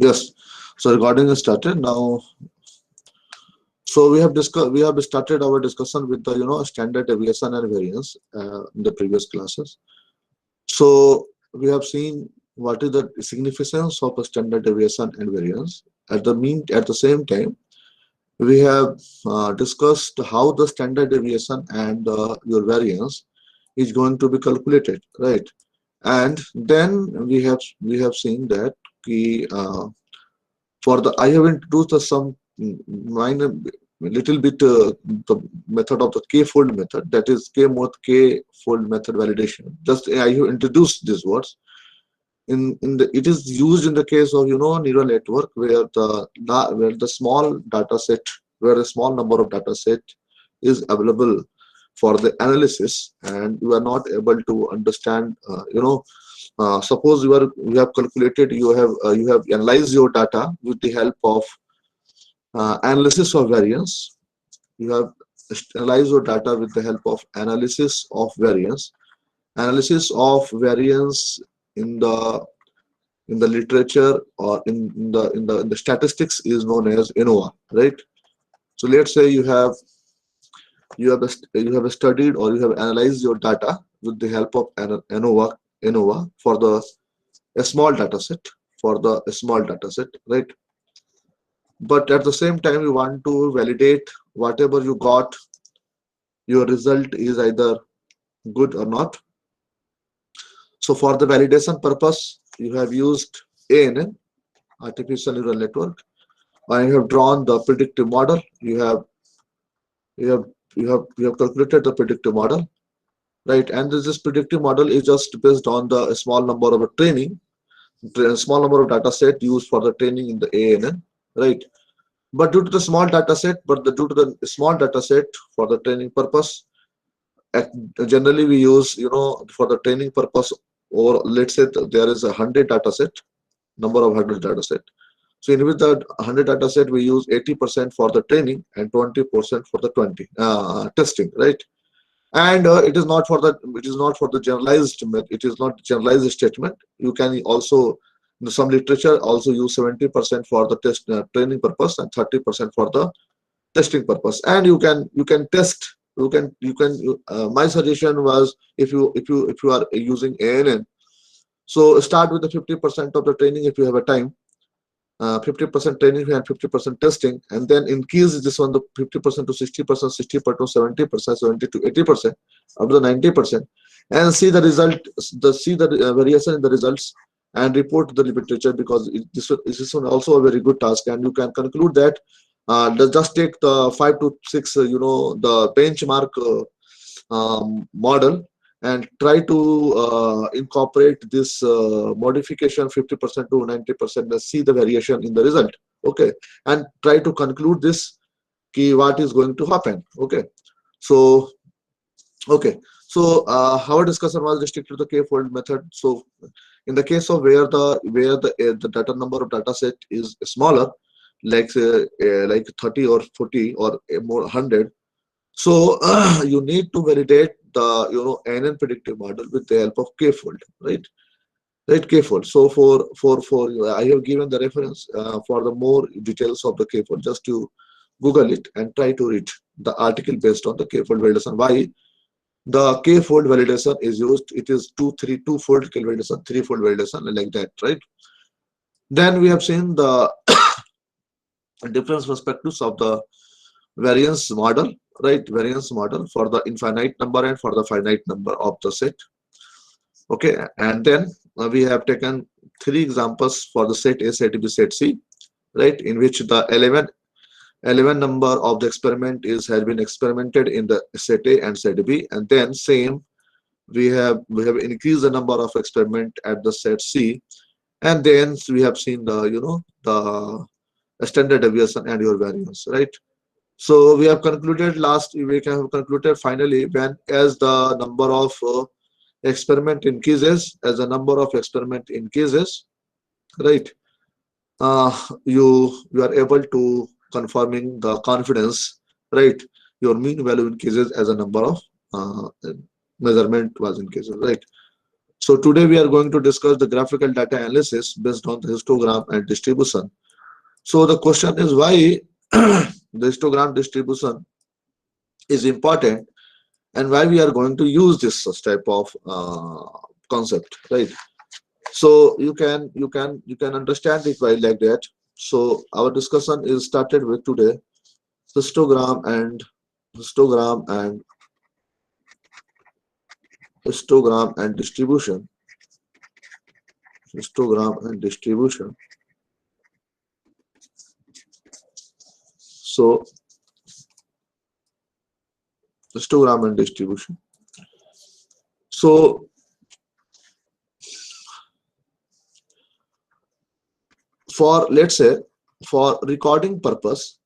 Yes. So recording is started now. So we have started our discussion with the standard deviation and variance in the previous classes. So we have seen what is the significance of a standard deviation and variance. At the same time, we have discussed how the standard deviation and your variance is going to be calculated, right? And then we have seen that for the I have introduced some minor little bit the method of the k-fold method, that is k-fold method validation. Just I have introduced these words. It is used in the case of neural network where the small data set, where a small number of data set is available for the analysis, and you are not able to understand suppose you have calculated, you have analyzed your data with the help of analysis of variance. You have analyzed your data with the help of analysis of variance. Analysis of variance in the literature or in the statistics is known as ANOVA, right? So let's say you have studied or you have analyzed your data with the help of ANOVA for a small data set, right? But at the same time, you want to validate whatever you got, your result is either good or not. So for the validation purpose, you have used ANN, artificial neural network, and you have drawn the predictive model. You have calculated the predictive model, right? And this predictive model is just based on the small number of small number of data set used for the training in the ANN, right? But due to the small data set, for the training purpose, generally we use for the training purpose, or let's say there is 100 data set, number of 100 data set. So in with the 100 data set, we use 80% for the training and 20% for the testing, right? And it is not for the generalized method. It is not generalized statement. You can also, in some literature, also use 70% for the training purpose and 30% for the testing purpose. And you can test. My suggestion was, if you are using ANN, so start with the 50% of the training if you have a time. 50% training and 50% testing, and then increase this one, the 50% to 60%, 60% to 70%, 70 to 80%, up to the 90%, and see the result, variation in the results, and report to the literature, because this is also a very good task, and you can conclude that just take the 5 to 6 the benchmark model, and try to incorporate this modification 50% to 90%, and see the variation in the result, okay, and try to conclude this key what is going to happen, okay. So our discussion was restricted to the k-fold method. So in the case of where the data number of data set is smaller, like 30 or 40 or more 100, so you need to validate the NN predictive model with the help of k-fold, right? K-fold. So for I have given the reference for the more details of the k-fold. Just to Google it and try to read the article based on the k-fold validation. Why the k-fold validation is used? It is two-fold validation, three-fold validation, like that, right? Then we have seen the different perspectives of the variance model, right? Variance model for the infinite number and for the finite number of the set, okay. And then we have taken 3 examples for the set A, set B, set C, right, in which the 11 number of the experiment has been experimented in the set A and set B, and then same we have increased the number of experiment at the set C, and then we have seen the the standard deviation and your variance, right? So we have concluded finally, when as the number of experiment increases, right, you are able to confirming the confidence, right? Your mean value increases as a number of measurement was increases, right? So today we are going to discuss the graphical data analysis based on the histogram and distribution. So the question is why the histogram distribution is important and why we are going to use this type of concept, right? So you can understand it by like that. So our discussion is started with today histogram and histogram and histogram and distribution. Histogram and distribution. So histogram and distribution. So for, let's say, for recording purpose,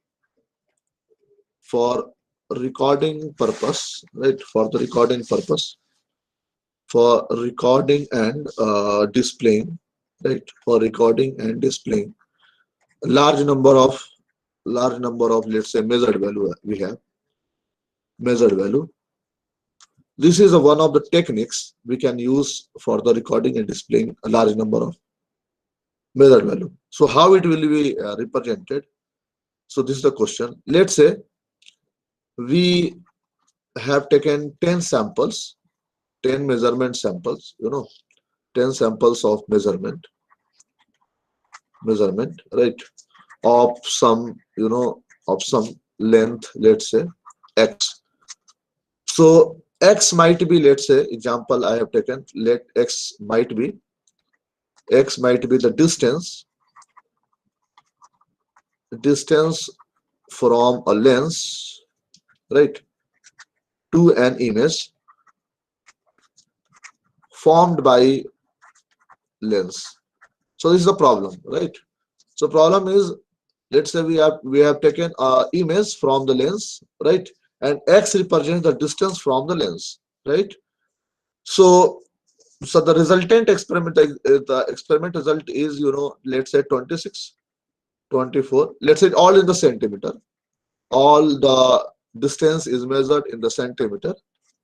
for recording purpose, right? For the recording purpose, for recording and displaying, right? For recording and displaying large number of let's say measured value we have measured value. This is one of the techniques we can use for the recording and displaying a large number of measured value. So how it will be represented? So this is the question. Let's say we have taken 10 samples, 10 measurement samples, 10 samples of measurement, right, of some, of some length, let's say x. So x might be, let's say, example I have taken, let x might be the distance from a lens, right, to an image formed by lens. So this is the problem, right? So problem is, let's say we have taken a image from the lens, right, and x represents the distance from the lens, right? So the resultant experiment, the experiment result is, let's say 26, 24, let's say all in the centimeter. All the distance is measured in the centimeter,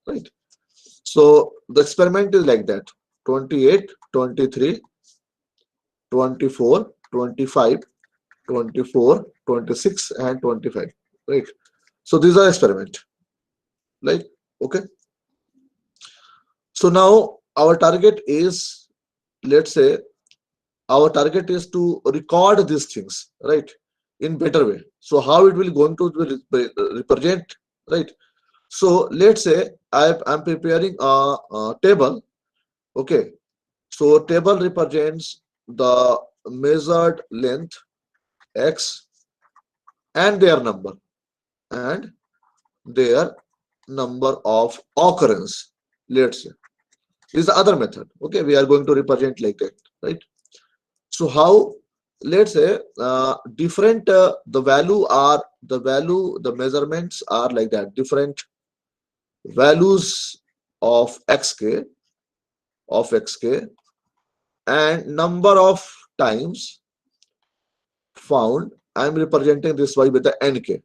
right? So the experiment is like that: 28, 23, 24, 25, 24, 26, and 25, right? So these are experiment, like, okay. So now our target is, let's say, our target is to record these things, right, in better way. So how it will going to be represent, right? So let's say I'm preparing a table, okay. So table represents the measured length x and their number and their number of occurrence, let's say. This is the other method, okay. We are going to represent like that, right? So how, let's say, different the measurements are like that, different values of xk and number of times found. I'm representing this by with the nk.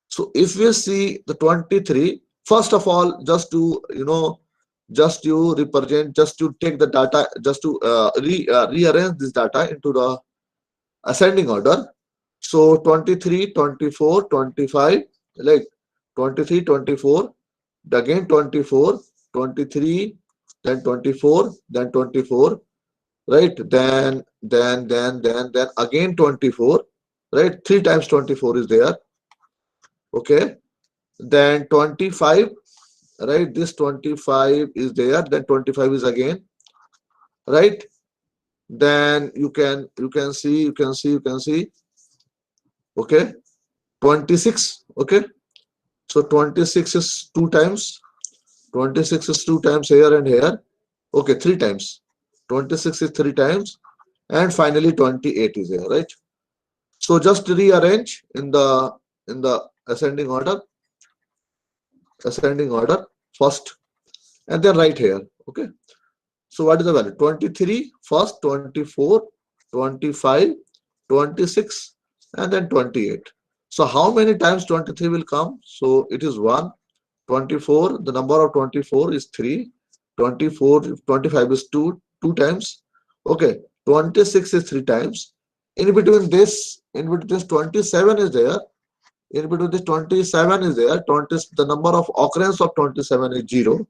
So if we see the 23, first of all, just to just to represent, just to take the data, just to rearrange this data into the ascending order. So 23, 24, 25, like 23, 24, again 24, 23, then 24, then 24, right? Then again 24, right? 3 times 24 is there, okay. Then 25, right? This 25 is there, then 25 is again, right? Then you can see, okay, 26, okay. So 26 is 2 times, 26 is 2 times here and here, okay, 3 times, 26 is 3 times, and finally 28 is here, right? So just rearrange in the ascending order first, and then right here, okay. So what is the value? 23 first, 24, 25, 26, and then 28. So how many times 23 will come? So it is 1. 24, the number of 24 is 3. 24, 25 is 2 times. Okay, 26 is 3 times. In between this 27 is there. In between this 27 is there. The number of occurrence of 27 is 0.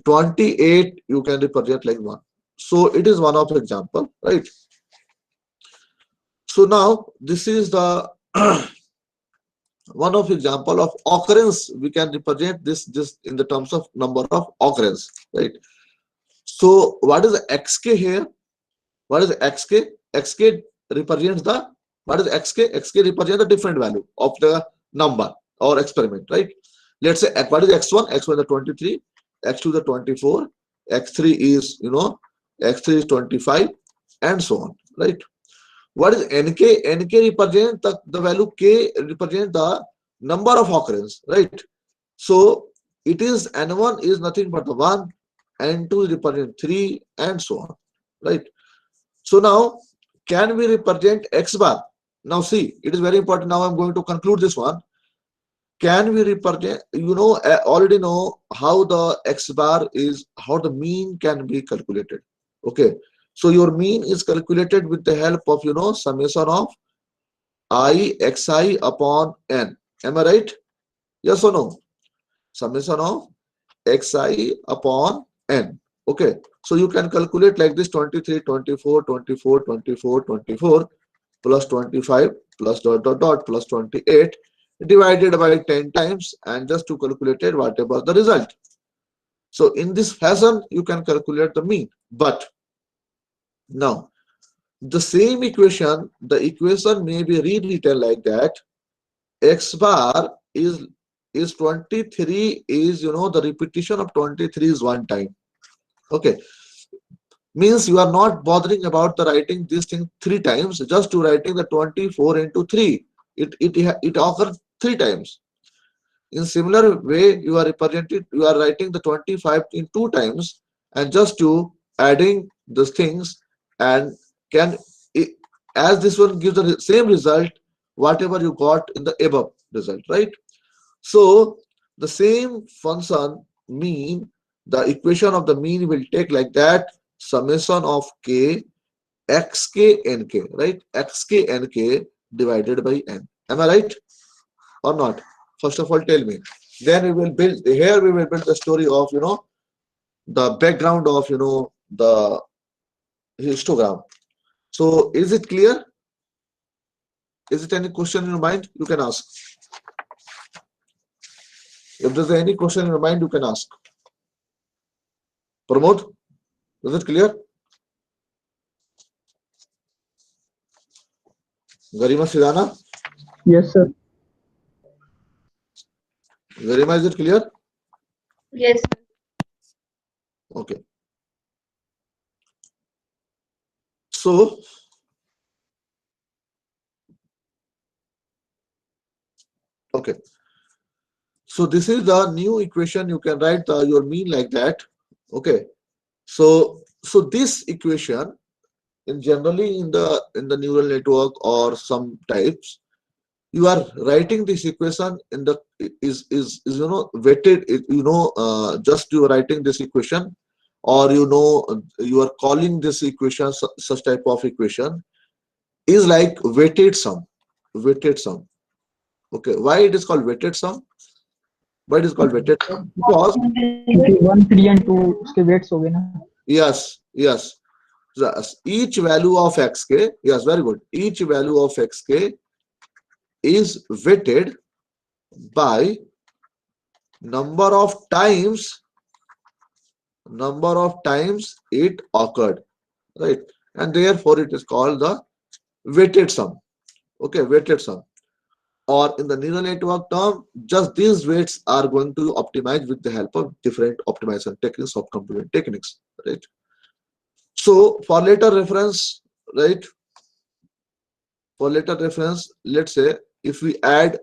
28 you can represent like 1. So it is one of example, right? So now this is the one of example of occurrence. We can represent this in the terms of number of occurrence, right? So what is the xk here? What is xk? Xk represents the, what is xk? Xk represents the different value of the number or experiment, right? Let's say what is x1? X1 is the 23, x2 is the 24, x3 is x3 is 25, and so on, right? What is nk? Nk represents the value, k represents the number of occurrence, right? So it is n1 is nothing but the 1, n2 represent 3, and so on, right? So now can we represent x bar? Now see, it is very important. Now I'm going to conclude this one. Can we represent, already know how the x bar is, how the mean can be calculated. Okay, so your mean is calculated with the help of summation of I xi upon n. Am I right? Yes or no? Summation of xi upon n. Okay, so you can calculate like this: 23, 24, 24, 24, 24 plus 25 plus dot dot dot plus 28 divided by 10 times, and just to calculate it whatever the result. So in this fashion you can calculate the mean. But now the same equation, the equation may be rewritten like that: x bar is 23 is the repetition of 23 is 1 time. Okay, means you are not bothering about the writing this thing 3 times, just to writing the 24 into 3. It occurs 3 times. In similar way, you are writing the 25 in 2 times, and just to adding these things, and can as this one gives the same result whatever you got in the above result, right? So the same function mean, the equation of the mean will take like that: summation of k xk nk, right? Xk nk divided by n. Am I right or not? First of all, tell me. Then we will build here. We will build the story of the background of the histogram. So is it clear? Is it any question in your mind? You can ask. If there's any question in your mind, you can ask. Pramod, is it clear? Garima Sidana? Yes, sir. Garima, is it clear? Yes. Okay. So, okay. So this is the new equation. You can write your mean like that. Okay. So this equation, in generally in the neural network or some types, you are writing this equation in the is weighted. Just you are writing this equation, or you are calling this equation, such type of equation is like weighted sum. Weighted sum. Okay. Why it is called weighted sum? Why it is called weighted sum? Because क्योंकि 1, 3 and 2 उसके weights हो गए ना. yes. Each value of xk, yes, very good. Each value of xk is weighted by number of times it occurred, right? And therefore it is called the weighted sum. Okay, weighted sum. Or in the neural network term, just these weights are going to optimize with the help of different optimization techniques of computing techniques, right? So for later reference, right? For later reference, let's say if we add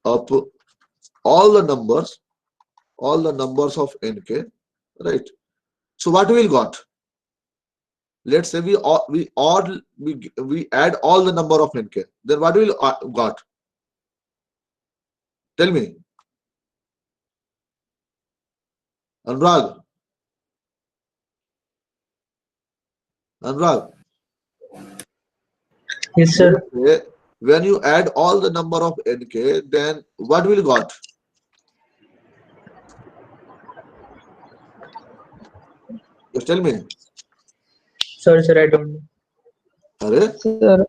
up all the numbers of nk, right? So what we got? Let's say we add all the number of nk. Then what will got? Tell me. Anurag, Anurag. Yes, sir. Let's say when you add all the number of nk, then what will you got? Just tell me. Sir, I don't know. अरे Sir,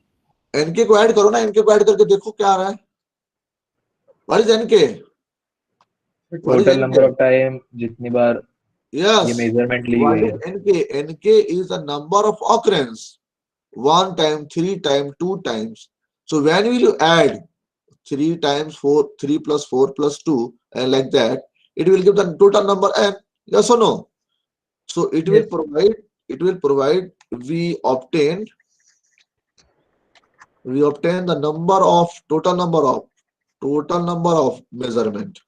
nk को add करो ना, nk को add करके देखो क्या आ रहा है. What is nk? What is total nk? Number of time जितनी बार ये Yes. मेजरमेंट ली What गई is है. nk? Nk is the number of occurrence. 1 time, 3 times, 2 times. So when will you add 3 times 4, 3 plus 4 plus 2, and like that, it will give the total number n. Yes or no? So it will yes. provide, we obtain the total number of measurement.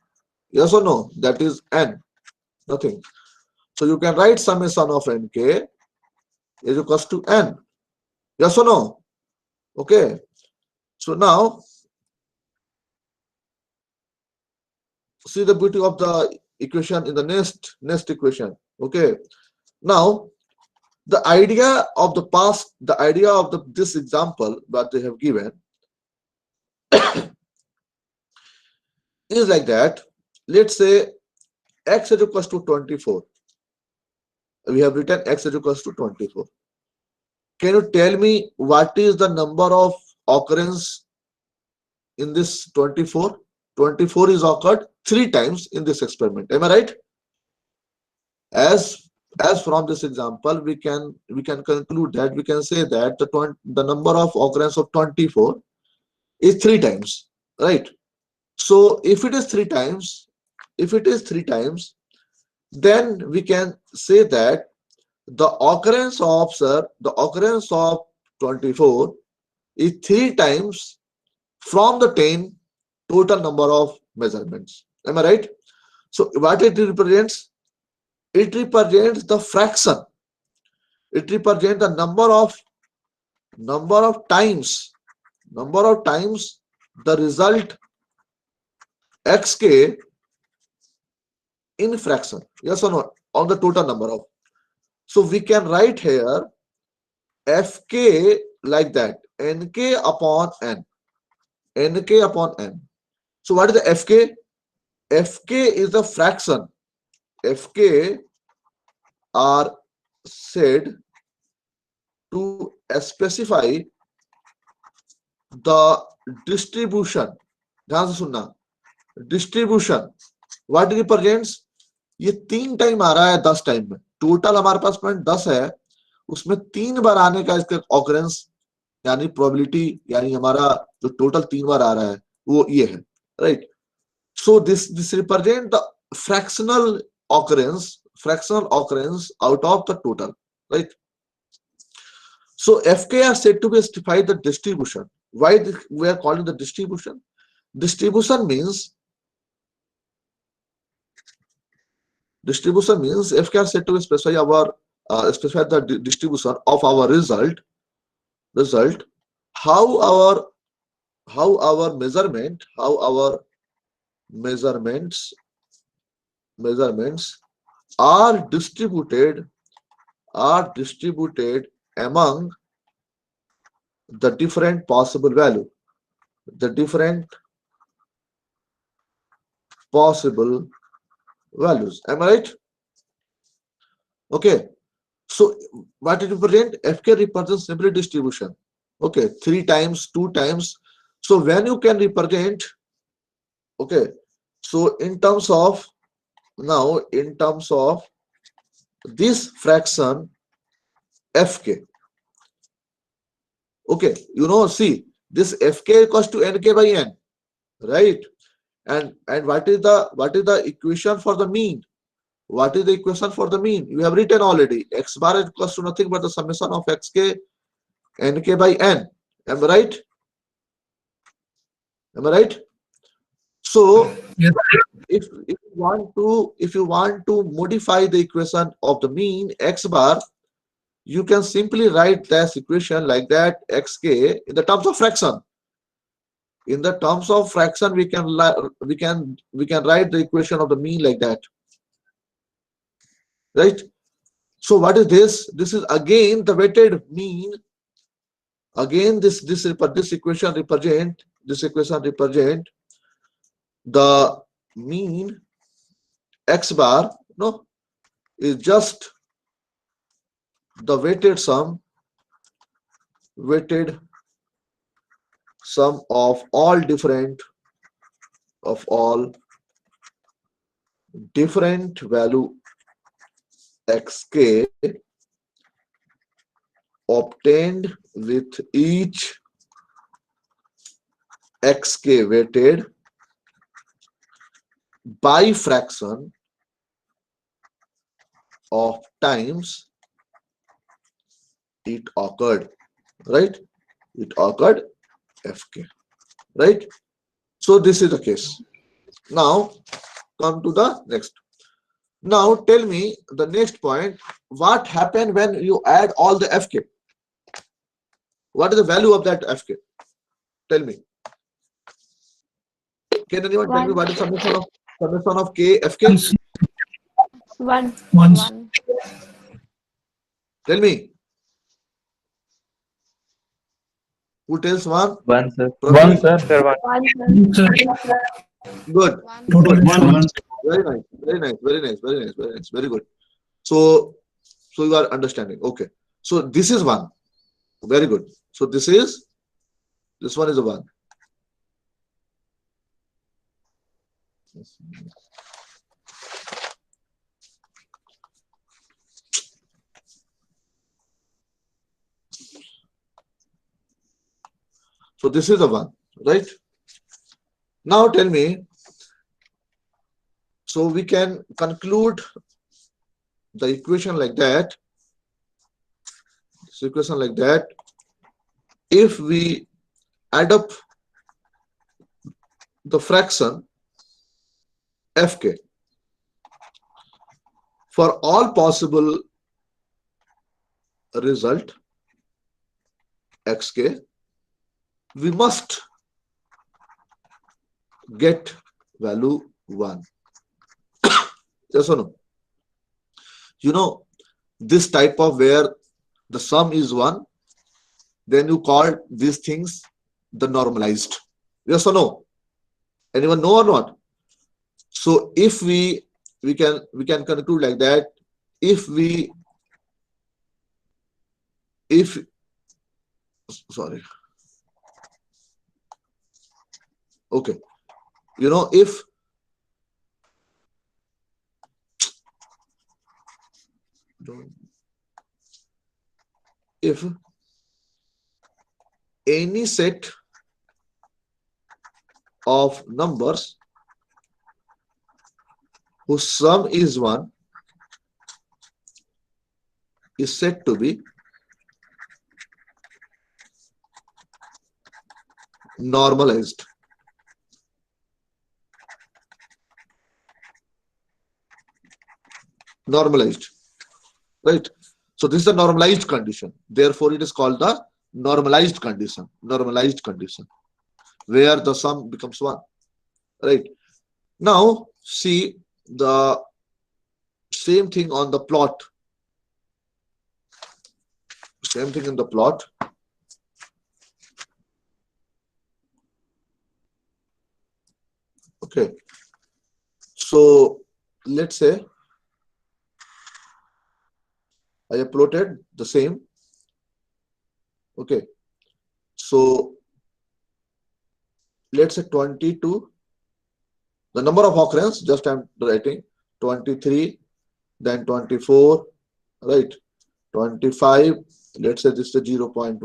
Yes or no? That is n, nothing. So you can write summation of nk is equals to n. Yes or no? Okay. So now see the beauty of the equation in the next equation. Okay. Now the idea of this example that they have given is like that. Let's say x is equals to 24. We have written x is equals to 24. Can you tell me what is the number of occurrence in this 24? 24 is occurred 3 times in this experiment. Am I right? As from this example, we can conclude that we can say that the number of occurrence of 24 is 3 times, right? So if it is 3 times, then we can say that the occurrence of 24 is 3 times from the 10 total number of measurements. Am I right? So what it represents? It represents the fraction. It represents the number of times the result xk in fraction. Yes or no? On the total number of. So we can write here fk like that, nk upon n. Nk upon n. So what is the fk? Fk is the fraction. Fk are said to specify the distribution. ध्यान से सुनना. Distribution. What represents? ये 3 time आ रहा है 10 time में. Total हमारे पास point 10 है, उसमें 3 बार आने का इसका ऑकरेंस यानी प्रोबेबिलिटी, यानी हमारा जो टोटल 3 बार आ रहा है वो ये है, right? So this represent the fractional occurrence out of the total, right? So fk are said to be specify the distribution. Why we are calling the distribution? Distribution means fk are said to specify specify the distribution of our result how our measurements are distributed among the different possible value, the different possible values. Am I right? Okay. So what it represent? fk represents simply distribution. Okay, 3 times, 2 times. So when you can represent, okay, so in terms of this fraction fk, okay, see this fk equals to nk by n, right? And what is the equation for the mean? What is the equation for the mean? You have written already. X bar is equals to nothing but the summation of xk nk by n. Am I right? So if you want to modify the equation of the mean x bar, you can simply write this equation like that, xk in the terms of fraction. In the terms of fraction, we can write the equation of the mean like that. right? So what is this? This is again the weighted mean. Again, this equation represent the mean x bar, no, is just the weighted sum of all different value xk obtained with each xk weighted by fraction of times it occurred, right? It occurred fk, right? So this is the case. Now come to the next. Now tell me the next point. What happened when you add all the fk? What is the value of that fk? Tell me. Can anyone tell me what is summation of k fk? 1. Tell me. Who tells one? 1, sir. Prakash? 1, sir. 1. Good. Total Good. 1. Very nice. Very good. So you are understanding. Okay. So this is 1. Very good. So this one is a 1. So this is a 1, right? Now tell me, so we can conclude the equation like that. This equation like that. If we add up the fraction fk for all possible result xk, we must get value 1. Yes or no? You know, this type of where the sum is 1, then you call these things the normalized. Yes or no? Anyone know or not? So if we can conclude like that. Sorry. Okay. You know, if any set of numbers whose sum is 1 is said to be normalized. Right? So this is the normalized condition. Therefore, it is called the normalized condition. Where the sum becomes 1. Right? Now, see the same thing on the plot. Same thing in the plot. Okay. So let's say I have plotted the same. Okay. So let's say 22. The number of occurrence, just I'm writing 23, then 24, right? 25. Let's say this is 0.1,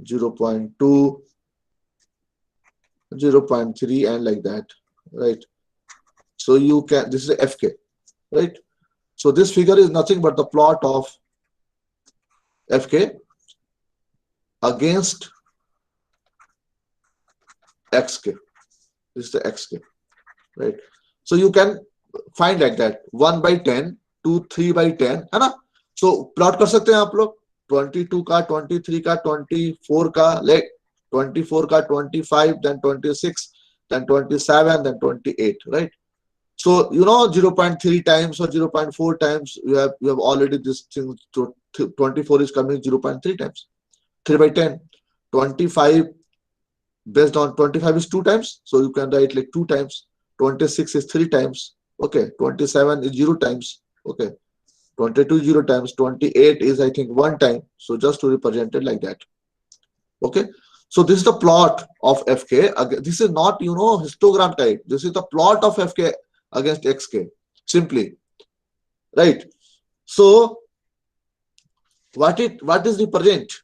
0.2, 0.3, and like that, right? So you can, this is a fk, right? So this figure is nothing but the plot of fk against xk. This is the xk, right? So you can find like that 1 by 10, 2, 3 by 10, है ना? So plot कर सकते हैं आप लोग 22 का, 23 का, 24 का, like 24 का, 25, then 26, then 27, then 28, right? So 0.3 times or 0.4 times, you have already this thing. 24 is coming 0.3 times. 3 by 10. 25 based on 25 is 2 times, so you can write like 2 times. 26 is 3 times. Okay. 27 is 0 times. Okay. 22 0 times. 28 is I think 1 time. So just to represent it like that. Okay. So this is the plot of fk. Again, this is not histogram type. This is the plot of fk against xk. Simply. Right. So what is represent?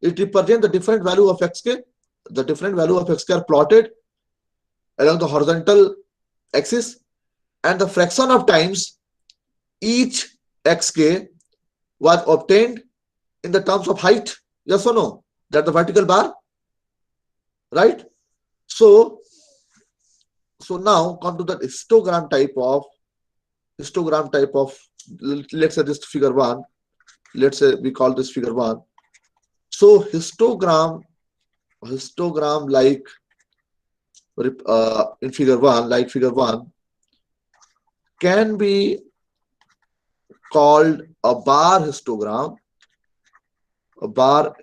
It represents the different value of xk. The different value of xk are plotted along the horizontal axis, and the fraction of times each xk was obtained in the terms of height. Yes or no? That the vertical bar, right? So now come to the histogram type of let's say this figure 1. Let's say we call this figure 1. So histogram like in figure 1, like figure 1 can be called a bar histogram, because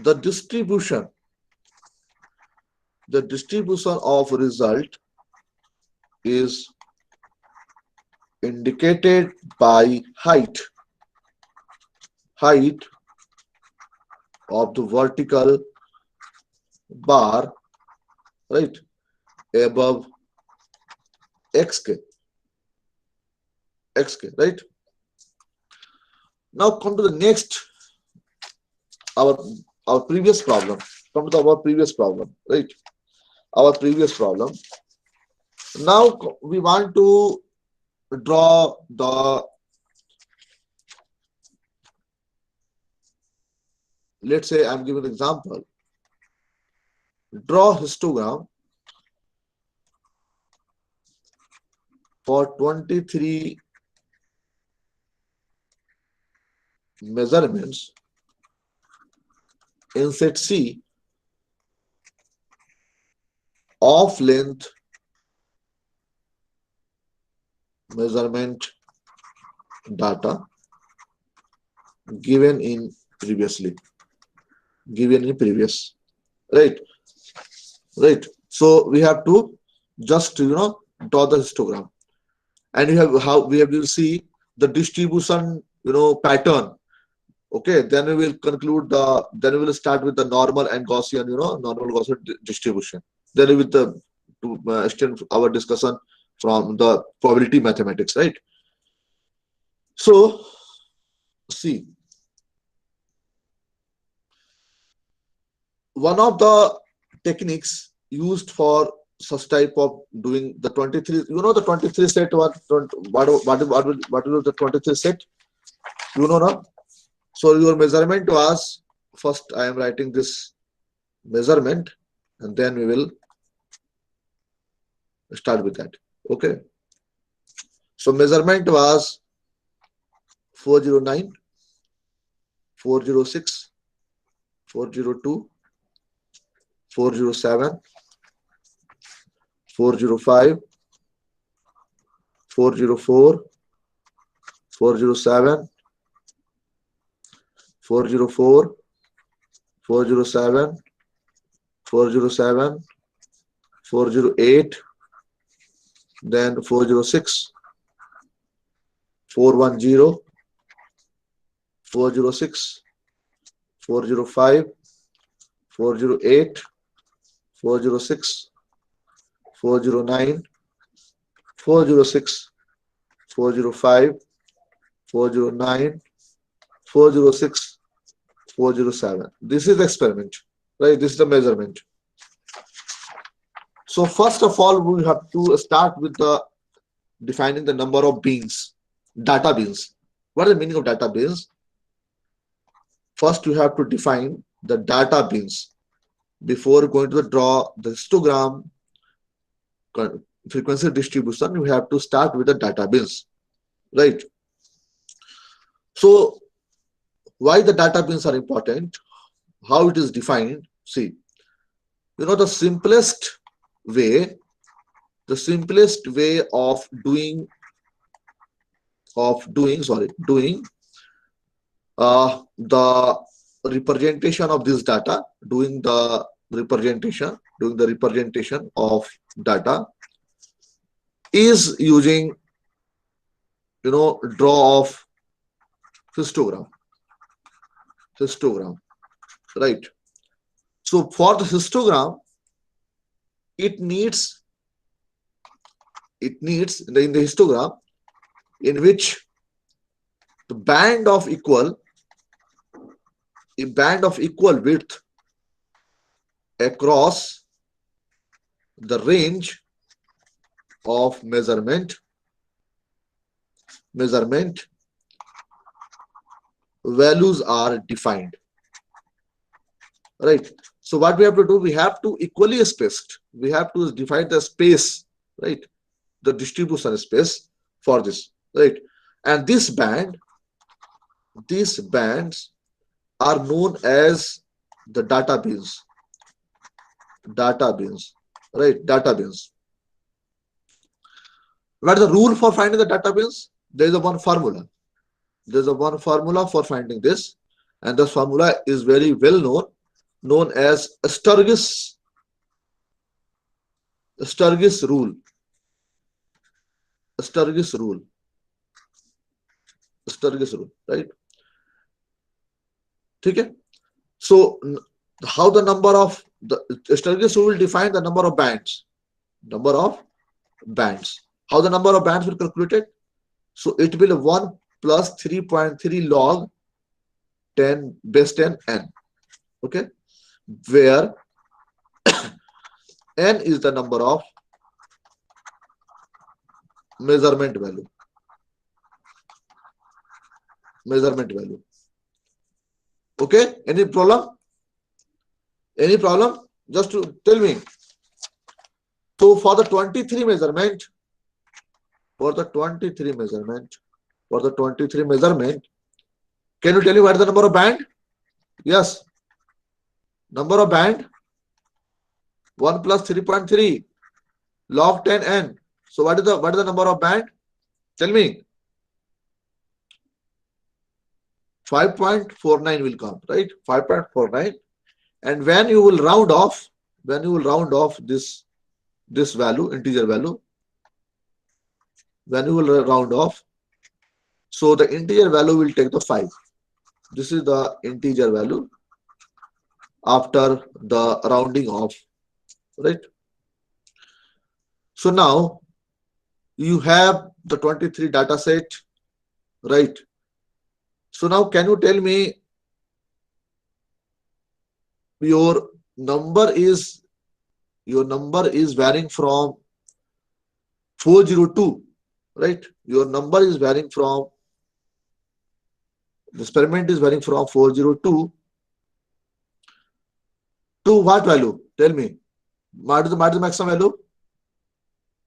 the distribution of result is indicated by height of the vertical bar, right, above xk, right? Now come to the next, our previous problem. Come to our previous problem, right? Our previous problem. Now we want to draw the, let's say I'm giving an example. Draw histogram for 23 measurements in set C of length measurement data given in previous, right? So we have to just draw the histogram, and we have to see the distribution pattern. Okay, then we will conclude then we will start with the normal and Gaussian, normal Gaussian distribution. Then we will extend our discussion from the probability mathematics, right? So see, one of the techniques used for such type of doing the 23, the 23 set, what will the 23 set, now? So your measurement was, first I am writing this measurement, and then we will start with that. Okay. So measurement was 409, 406, 402, 407, 405, 404, 407, 404, 407, 407, 408, then 406, 410, 406, 405, 408, 406, 409, 406, 405, 409, 406, 407. This is the experiment, right? This is the measurement. So first of all, we have to start with the defining the number of beans, data beans. What is the meaning of data beans? First, you have to define the data beans before going to draw the histogram frequency distribution. You have to start with the data beans, right? So why the data beans are important? how it is defined. See, you know, the simplest way of doing the representation of this data, doing the representation of data is using, you know, draw of histogram, right? So for the histogram, it needs in the histogram in which the band of equal width across the range of measurement values are defined, right? So what we have to do, we have to equally spaced, we have to define the space, right? The distribution space for this, right? And these bands are known as the data bins, right? Data bins. What is the rule for finding the data bins? There is a one formula. There's a one formula for finding this, and the formula is very well known as Sturgis rule. Sturgis rule, right? Okay. So how the number of the Sturgis rule will define the number of bands. How the number of bands will calculated? So it will 1 plus 3.3 log 10 base 10 n. Okay, where n is the number of measurement value. Okay, any problem? Just to tell me. So for the 23 measurement, can you tell me what is the number of band? Yes, number of band 1 plus 3.3 log 10 n. So what is the number of band? Tell me. 5.49 will come, right? 5.49. And when you will round off this value, integer value, when you will round off, so the integer value will take the 5. This is the integer value after the rounding off, right? So now you have the 23 data set, right? So now can you tell me your number is varying from 402, right? Your number is varying from, the experiment is varying from 402 to what value? Tell me. What is the maximum value?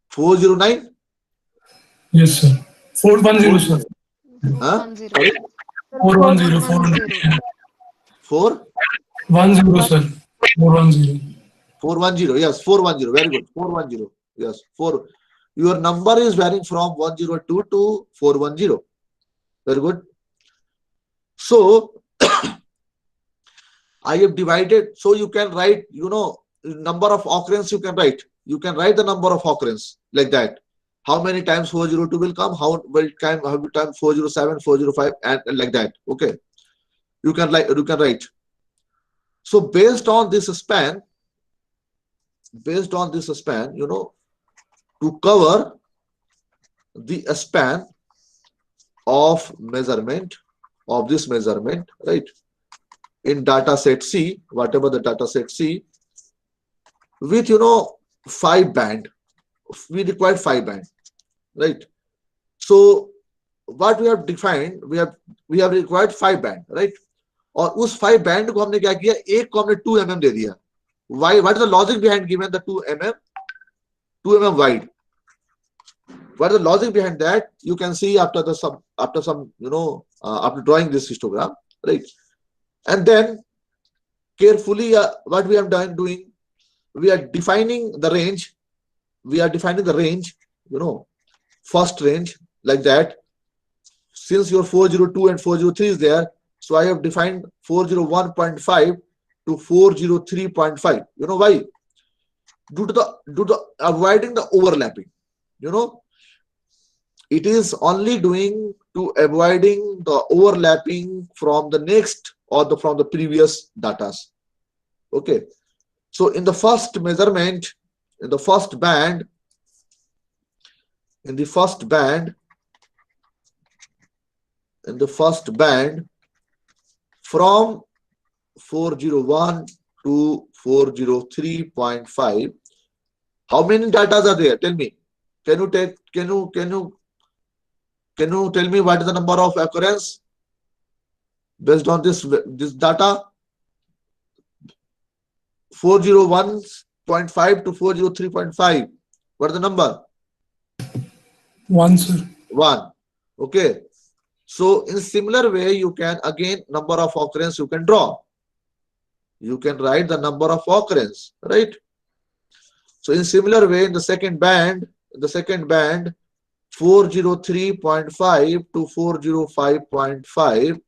409? Yes, sir. 410, sir. Huh? 410, 410, sir. 410. 410, yes, 410, very good. 410, yes, 4. Your number is varying from 102 to 410. Very good. So I have divided, so you can write, you know, number of occurrence you can write. You can write the number of occurrence like that. How many times 402 will come, how many times 407, 405, and like that. Okay. You can write. So based on this span, you know, to cover the span of measurement of this measurement, right? In data set C, whatever the data set C, with, you know, 5 band, we require 5 band, right? So what we have defined, we have required 5 band, right? और उस 5 band को हमने क्या किया, एक को हमने 2 mm दे दिया. Why? What is the logic behind giving the 2 mm wide? What is the logic behind that? You can see after some you know, after drawing this histogram, right? And then carefully what we are doing, we are defining the range. We are defining the range, first range like that. Since your 402 and 403 is there, so I have defined 401.5 to 403.5. You know why? Due to the avoiding the overlapping. It is only doing to avoiding the overlapping from the next or from the previous datas. Okay. So in the first measurement, in the first band, from 401 to 403.5, how many datas are there? Tell me. Can you tell me what is the number of occurrence based on this data? 401.5 to 403.5. What is the number? 1, sir. 1. Okay. So in similar way, you can again number of occurrence you can draw. You can write the number of occurrence, right? So in similar way, in the second band, 403.5 to 405.5,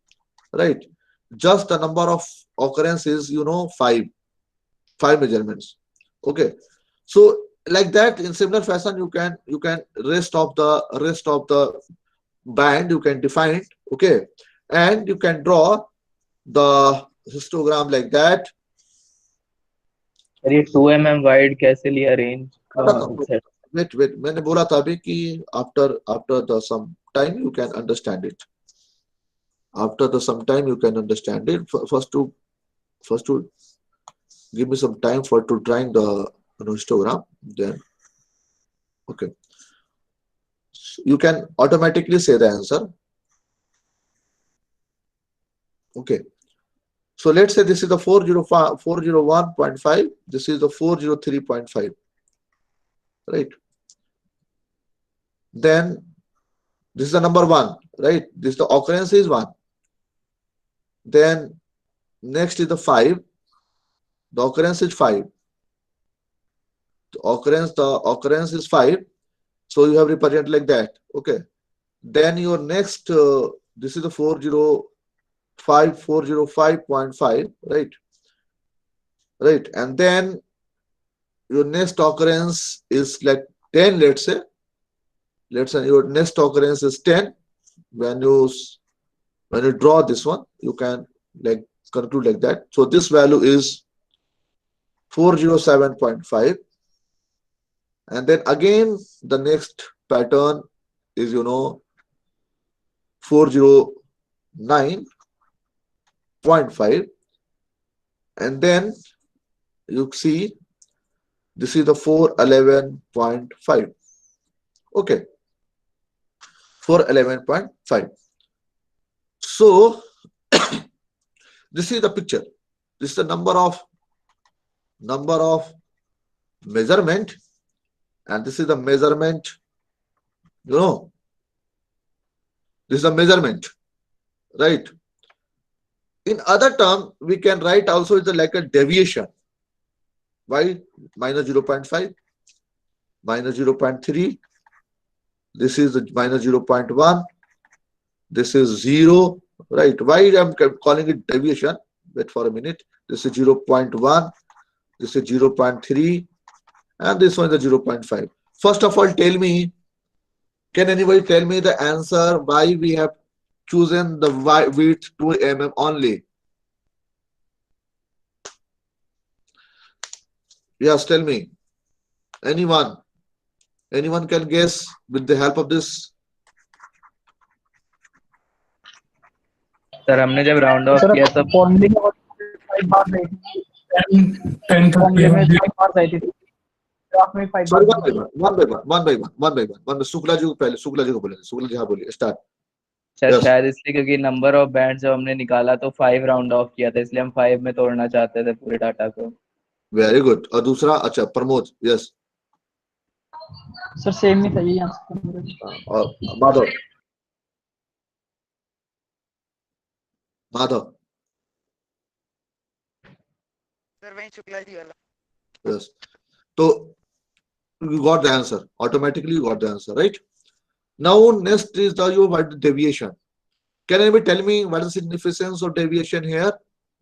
right? Just the number of occurrences, 5 measurements. Okay. So like that, in similar fashion, you can rest of the band you can define. Okay, and you can draw the histogram like that. ये 2 mm wide कैसे लिया range? Wait, मैंने बोला था अभी कि after the some time you can understand it. After the some time you can understand it. First to give me some time for to drawing the histogram. Then okay, you can automatically say the answer. Okay. So let's say this is the 401.5. This is the 403.5. Right. Then this is the number 1. Right. This the occurrence is 1. Then next is the 5. The occurrence is 5. The occurrence is 5. So you have represented like that. Okay. Then your next, this is the 405.5, right? Right. And then your next occurrence is like 10, let's say. Let's say your next occurrence is 10. When you draw this one, you can like conclude like that. So this value is 407.5. And then again, the next pattern is, 409.5. And then you see, this is the 411.5. Okay. 411.5. So, this is the picture. This is the number of measurement. And this is the measurement, this is the measurement, right? In other term, we can write also it's like a deviation. Why? Minus 0.5, minus 0.3. This is the minus 0.1. This is 0, right? Why I'm calling it deviation? Wait for a minute. This is 0.1. This is 0.3. And this one is the 0.5. First of all, tell me, can anybody tell me the answer why we have chosen the width 2 mm only? Yes, tell me. Anyone can guess with the help of this? Sir हमने जब round of किया तब 10:30. Sorry, one by one. Shukla ji को बोले, शुक्ला जी हाँ बोलिए, start. शायद इसलिए क्योंकि नंबर ऑफ बैंड जब हमने निकाला तो 5 राउंड ऑफ किया था, इसलिए हम 5 में तोड़ना चाहते थे पूरे डाटा को. Very good. और दूसरा, अच्छा प्रमोद. यस सर सेम ही था ये आंसर. और माधव सर वही शुक्ला जी वाला. Yes. So you got the answer. Automatically you got the answer, right? Now next is the what deviation. Can anybody tell me what is the significance of deviation here?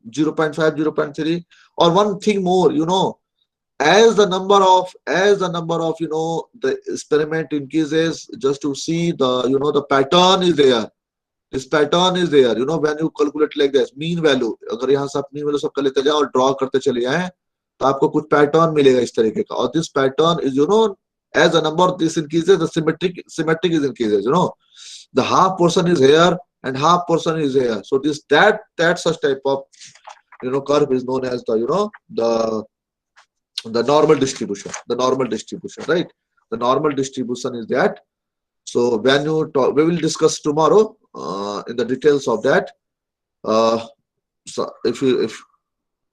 0.5, 0.3, or one thing more, as the number of the experiment increases, just to see the pattern is there. This pattern is there, when you calculate like this, mean value. अगर यहाँ से आप mean value सब कर लेते जाए और draw करते चले जाएं, तो आपको कुछ pattern मिलेगा इस तरीके का. और this pattern is, as the number of this increases, the symmetric is increases. The half portion is here and half portion is here. So that such type of curve is known as the normal distribution. The normal distribution, right? The normal distribution is that. So when you talk, we will discuss tomorrow in the details of that. So if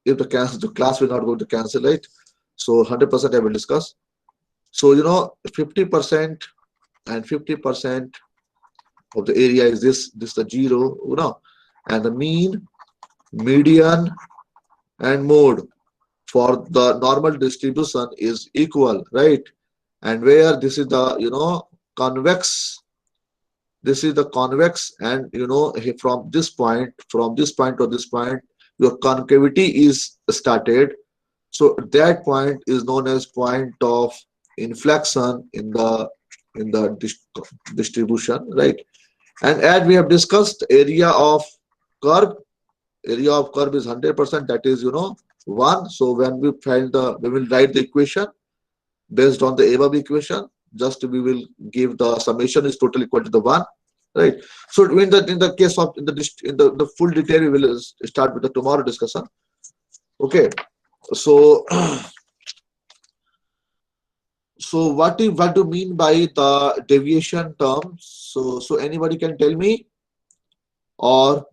the class will not go to cancel, right? So 100% I will discuss. So 50% and 50% of the area is this the 0, and the mean, median, and mode for the normal distribution is equal, right? And where this is the convex, this is the convex, and from this point to this point, your concavity is started. So that point is known as point of inflection in the distribution, right? And as we have discussed, area of curve is 100%, that is 1. So when we will write the equation based on the above equation, just we will give the summation is total equal to the 1, right? So in the case of in the full detail, we will start with the tomorrow discussion. Okay, so so what do you mean by the deviation term? So anybody can tell me, or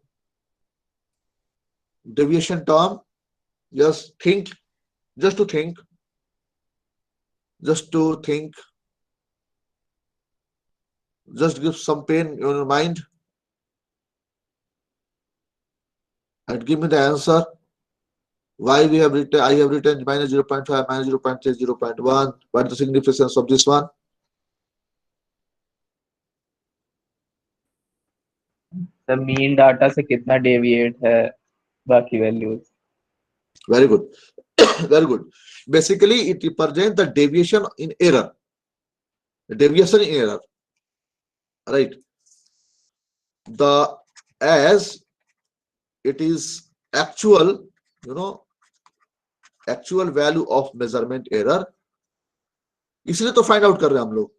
deviation term? Just think, just to think, just give some pain in your mind and give me the answer. Why we have written, I have written minus 0.5, minus 0.3, 0.1. What is the significance of this one? The mean data से कितना deviate है बाकी values. Very good. Very good. Basically, it represents the deviation in error. Deviation in error. Right. As it is actual, actual value of measurement error. इसलिए तो find out कर रहे हैं हम लोग.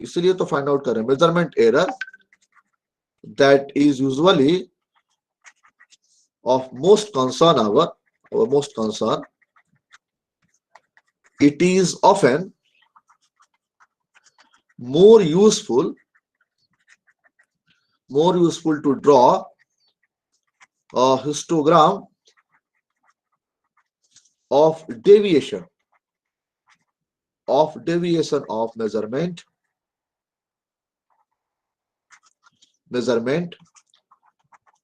इसलिए तो find out कर रहे हैं. Measurement error that is usually of most concern, our most concern. It is often more useful to draw a histogram of deviation of measurement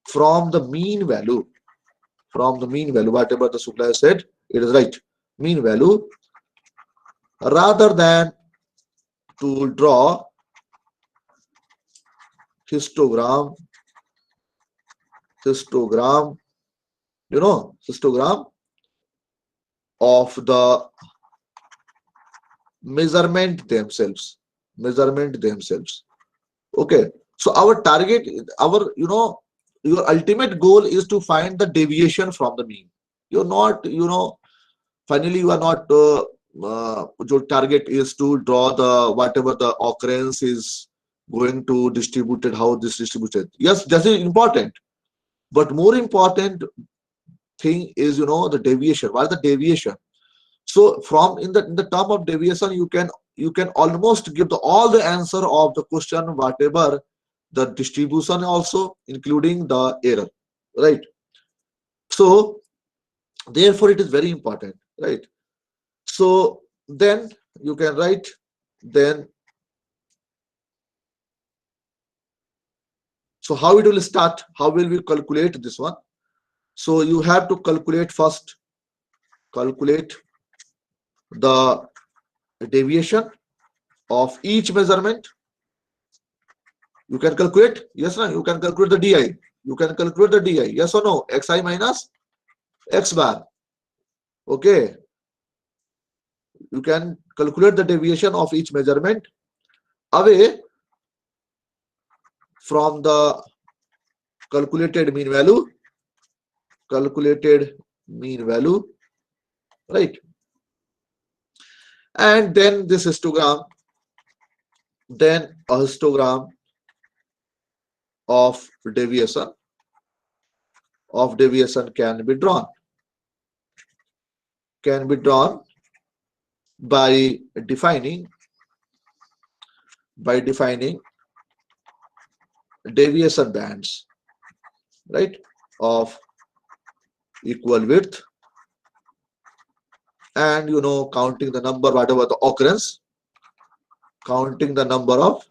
from the mean value, whatever the Shukla said, it is right, mean value, rather than to draw histogram, histogram of the measurement themselves. Okay, so our target, your ultimate goal is to find the deviation from the mean. You're not, finally you are not, your target is to draw the whatever the occurrence is going to distributed, how this distributed. Yes, that is important, but more important thing is the deviation. What is the deviation? So from in the term of deviation, you can almost give all the answer of the question, whatever the distribution, also including the error, right? So therefore it is very important, right? So then you can write, then so how it will start, how will we calculate this one? So you have to calculate first calculate the deviation of each measurement. You can calculate, yes or no? You can calculate the di. You can calculate the di, yes or no? Xi minus x bar. Okay. You can calculate the deviation of each measurement away from the calculated mean value. Calculated mean value, right? And then this histogram, then a histogram of deviation can be drawn. Can be drawn by defining deviation bands, right, of equal width, and counting the number, whatever the occurrence, counting the number of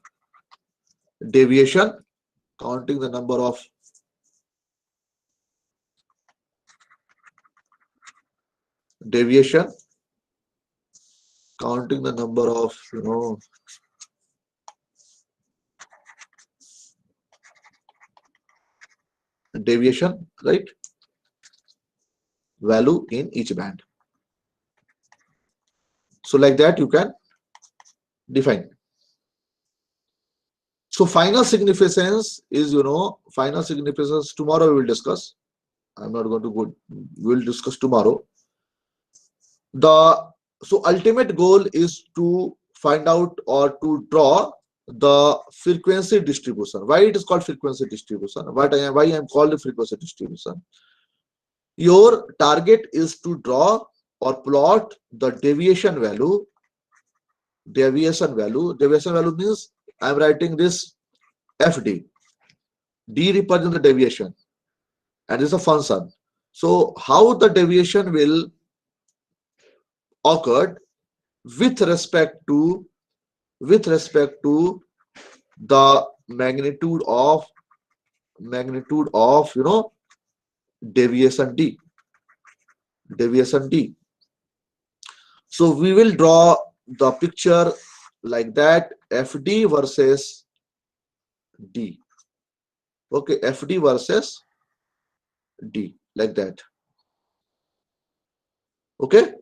deviation, counting the number of deviation, counting the number of deviation, right, value in each band. So like that you can define. So final significance is, final significance tomorrow we will discuss. I'm not going to go, we will discuss tomorrow. So ultimate goal is to find out or to draw the frequency distribution. Why it is called frequency distribution? Why I am called the frequency distribution? Your target is to draw or plot the deviation value. Deviation value means I am writing this FD. D represents the deviation and this is a function. So how the deviation will occur with respect to the magnitude of deviation D. So we will draw the picture like that, FD versus D. Okay, FD versus D, like that. Okay,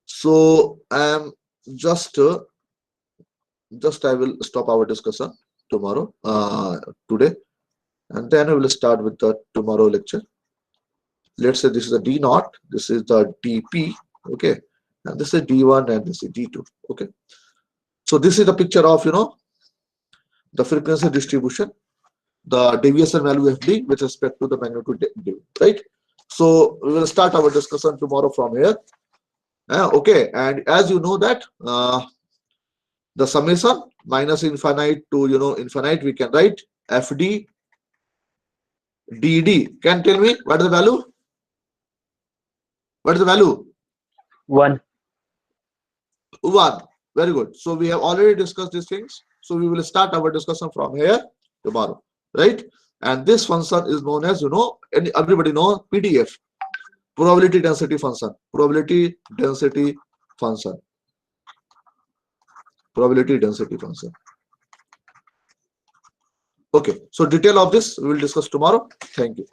so I am just I will stop our discussion tomorrow, today, and then we will start with the tomorrow lecture. Let's say this is the D naught, this is the DP, okay, and this is D1 and this is D2. Okay, so this is the picture of the frequency distribution, the deviation value FD with respect to the magnitude D, right? So we will start our discussion tomorrow from here. Okay, and as you know that the summation minus infinite to infinite, we can write FD DD. Can tell me what is the value? What is the value? 1. 1. Very good. So we have already discussed these things. So we will start our discussion from here tomorrow, right? And this function is known as, everybody know PDF, probability density function. Probability density function. Probability density function. Okay. So detail of this we will discuss tomorrow. Thank you.